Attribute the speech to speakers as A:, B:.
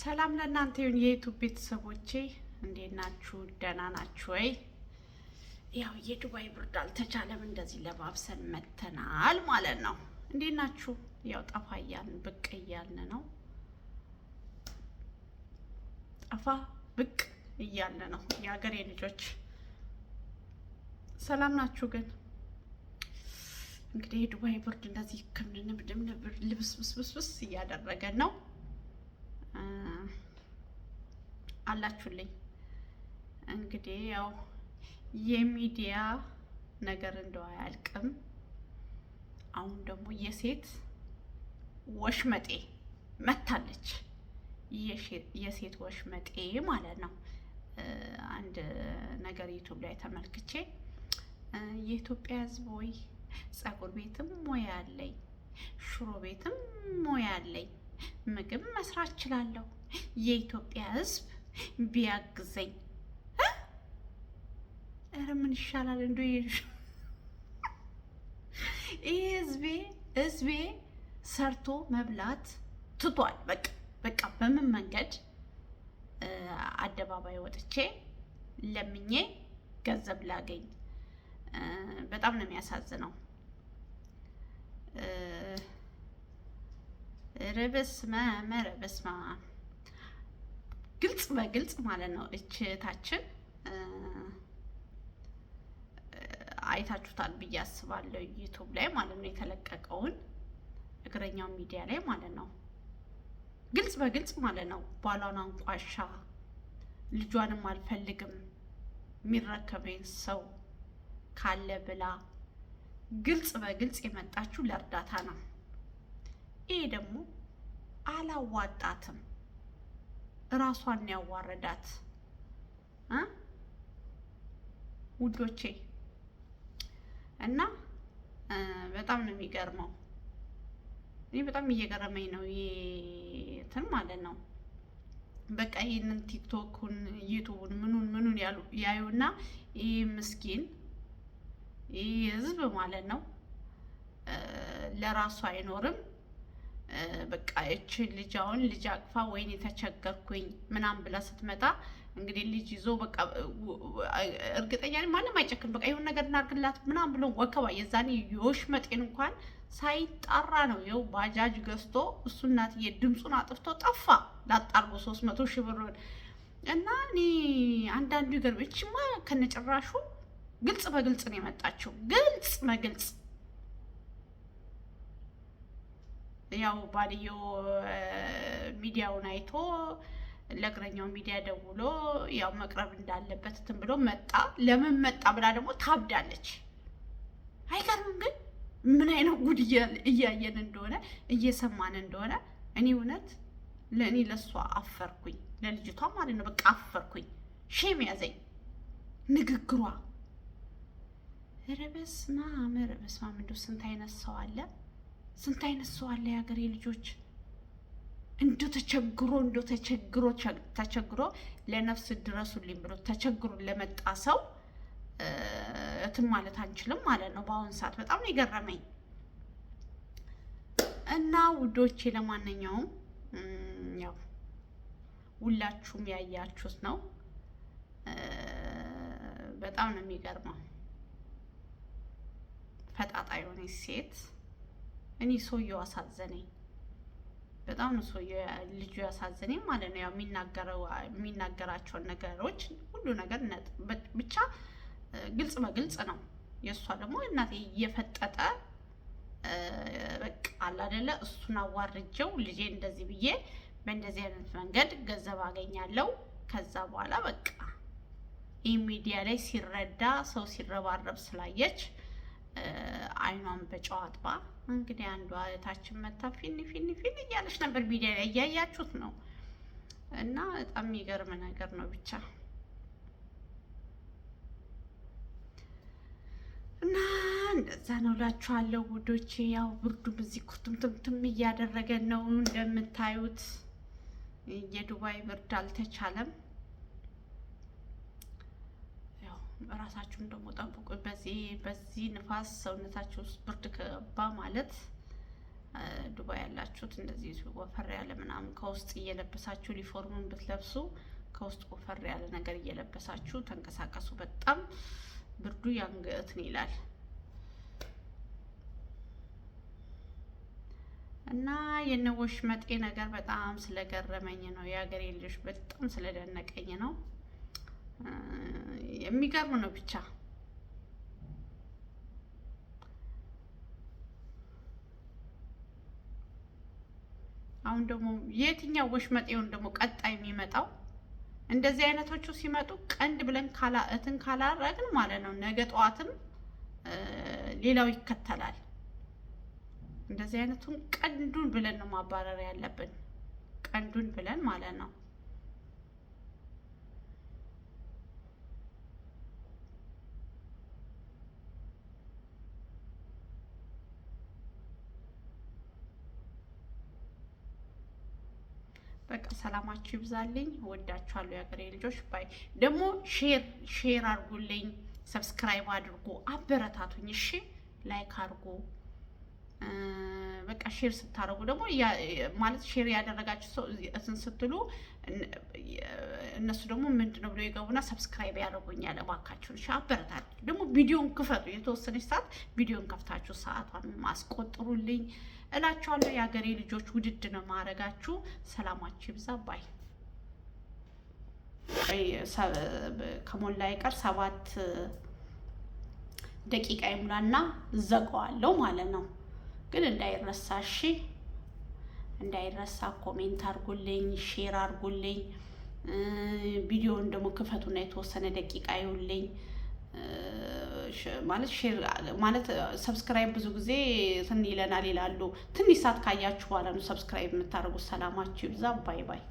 A: ሰላም ለእናንተ ይሁን የዩቲዩብ ቤተሰቦቼ፣ እንዴት ናችሁ? ደህና ናችሁ ወይ? ያው የዱባይ ብርድ አልተቻለም፣ እንደዚህ ለባብሰን መተናል ማለት ነው። እንዴት ናችሁ? ያው ጠፋ እያልን ብቅ እያልን ነው። ጠፋ ብቅ እያልን ነው። የሀገሬ ልጆች ሰላም ናችሁ? ግን እንግዲህ የዱባይ ብርድ እንደዚህ ልብስብስብስ እያደረገን ነው። አላችሁልኝ እንግዲህ ያው የሚዲያ ነገር እንደው አያልቅም። አሁን ደግሞ የሴት ወሽመጤ መታለች። የሴት ወሽመጤ ማለት ነው። አንድ ነገር ዩቲዩብ ላይ ተመልክቼ የኢትዮጵያ ሕዝብ ወይ ፀጉር ቤትም ሞያ አለኝ፣ ሽሮ ቤትም ሞያ አለኝ፣ ምግብ መስራት እችላለሁ፣ የኢትዮጵያ ሕዝብ ቢያግዘኝ። ኧረ ምን ይሻላል እንዴ? ይሄ ህዝቤ ሰርቶ መብላት ትቷል። በቃ በምን መንገድ አደባባይ ወጥቼ ለምኜ ገንዘብ ላገኝ? በጣም ነው የሚያሳዝነው። ረበስማ ግልጽ በግልጽ ማለት ነው። እህታችን አይታችሁታል ብዬ አስባለሁ፣ ዩቲዩብ ላይ ማለት ነው የተለቀቀውን እግረኛው ሚዲያ ላይ ማለት ነው። ግልጽ በግልጽ ማለት ነው። ባሏን አንቋሻ ልጇንም አልፈልግም የሚረከበኝ ሰው ካለ ብላ ግልጽ በግልጽ የመጣችሁ ለእርዳታ ነው። ይሄ ደግሞ አላዋጣትም፣ እራሷን ያዋረዳት ውዶቼ። እና በጣም ነው የሚገርመው። እኔ በጣም እየገረመኝ ነው እንትን ማለት ነው። በቃ ይህንን ቲክቶኩን ዩቱቡን ምኑን ያዩና ይህ ምስኪን ይህ ህዝብ ማለት ነው ለራሱ አይኖርም። በቃ እቺ ልጅ አሁን ልጅ አቅፋ ወይኔ ተቸገርኩኝ ምናምን ብላ ስትመጣ እንግዲህ ልጅ ይዞ በቃ እርግጠኛ ነኝ ማንም አይጨክም። በቃ ይሁን ነገር እናርግላት ምናምን ብሎ ወከባ የዛኔ የወሽመጤን እንኳን ሳይጣራ ነው ይኸው ባጃጅ ገዝቶ እሱ እናትዬ ድምፁን አጥፍቶ ጠፋ። ላጣርጎ 300,000 ብር እና እኔ አንዳንዱ ይገርም። እቺማ ከነጭራሹ ግልጽ በግልጽ ነው የመጣችው። ግልጽ በግልጽ ያው ባልየው ሚዲያውን አይቶ ለእግረኛው ሚዲያ ደውሎ ያው መቅረብ እንዳለበት እንትን ብሎ መጣ። ለምን መጣ ብላ ደግሞ ታብዳለች። አይገርምም? ግን ምን አይነት ጉድ እያየን እንደሆነ እየሰማን እንደሆነ እኔ እውነት ለእሷ አፈርኩኝ፣ ለልጅቷ ማለት ነው። በቃ አፈርኩኝ፣ ሼም ያዘኝ ንግግሯ። ኧረ በስመ አብ እንደው ስንት አይነት ሰው አለ፣ ስንት አይነት ሰው አለ የሀገሬ ልጆች። እንደው ተቸግሮ ለነፍስ ድረሱልኝ ብሎ ተቸግሮ ለመጣ ሰው እትም ማለት አንችልም ማለት ነው በአሁን ሰዓት። በጣም ነው የገረመኝ። እና ውዶቼ ለማንኛውም ያው ሁላችሁም ያያችሁት ነው። በጣም ነው የሚገርመው። ፈጣጣ የሆነች ሴት እኔ ሰውየው አሳዘነኝ። በጣም ነው ልጁ ያሳዘነኝ ማለት ነው። ያው የሚናገራቸውን ነገሮች ሁሉ ነገር ብቻ ግልጽ በግልጽ ነው። የእሷ ደግሞ እናቴ እየፈጠጠ በቃ አለ አይደለ፣ እሱን አዋርጀው ልጄ እንደዚህ ብዬ በእንደዚህ አይነት መንገድ ገንዘብ አገኛለሁ። ከዛ በኋላ በቃ ይህ ሚዲያ ላይ ሲረዳ ሰው ሲረባረብ ስላየች አይኗን በጨው አጥባ እንግዲህ አንዷ እህታችን መታ ፊን እያለች ነበር። ሚዲያ ላይ እያያችሁት ነው። እና በጣም የሚገርም ነገር ነው ብቻ። እና እንደዛ ነው እላችኋለሁ ውዶቼ። ያው ብርዱም እዚህ ኩርትምትምትም እያደረገን ነው እንደምታዩት። የዱባይ ብርድ አልተቻለም። ራሳችሁን ደግሞ ጠብቁ። በዚህ ንፋስ ሰውነታችሁ ውስጥ ብርድ ከገባ ማለት ዱባይ ያላችሁት እንደዚህ ወፈር ያለ ምናምን ከውስጥ እየለበሳችሁ ዩኒፎርሙን ብትለብሱ ከውስጥ ወፈር ያለ ነገር እየለበሳችሁ ተንቀሳቀሱ። በጣም ብርዱ ያንገትን ይላል እና የነወሽ መጤ ነገር በጣም ስለገረመኝ ነው። የሀገሬ ልጆች በጣም ስለደነቀኝ ነው። የሚገርም ነው ብቻ። አሁን ደግሞ የትኛው ወሽመጤውን ደግሞ ቀጣይ የሚመጣው እንደዚህ አይነቶቹ ሲመጡ ቀንድ ብለን ካላረግን ማለት ነው ነገ ጠዋትም ሌላው ይከተላል። እንደዚህ አይነቱን ቀንዱን ብለን ነው ማባረር ያለብን፣ ቀንዱን ብለን ማለት ነው። በቃ ሰላማችሁ ይብዛልኝ። ወዳችኋለሁ የሀገሬ ልጆች። ባይ ደግሞ ሼር አድርጉልኝ፣ ሰብስክራይብ አድርጉ፣ አበረታቱኝ። እሺ ላይክ አድርጉ። በቃ ሼር ስታደርጉ ደግሞ ማለት ሼር ያደረጋችሁ ሰው እንትን ስትሉ እነሱ ደግሞ ምንድነው ብለው ይገቡና ሰብስክራይብ ያደርጉኛል። እባካችሁ እሺ አበረታቱ። ደግሞ ቪዲዮን ክፈቱ፣ የተወሰነች ሰዓት ቪዲዮን ከፍታችሁ ሰዓቷን ማስቆጥሩልኝ እላችኋለሁ። የሀገሬ ልጆች ውድድ ነው ማረጋችሁ። ሰላማችሁ ይብዛ። ባይ ከሞላ ይቀር 7 ደቂቃ ይሙላና ዘጋዋለሁ ማለት ነው። ግን እንዳይረሳ እሺ፣ እንዳይረሳ። ኮሜንት አድርጉልኝ፣ ሼር አድርጉልኝ። ቪዲዮውን ደግሞ ክፈቱና የተወሰነ ደቂቃ ይውልኝ። ማለት ሼር ማለት ሰብስክራይብ ብዙ ጊዜ እንትን ይለናል ይላሉ። ትንሽ ሰዓት ካያችሁ በኋላ ነው ሰብስክራይብ የምታደርጉት። ሰላማችሁ ይብዛ። ባይ ባይ።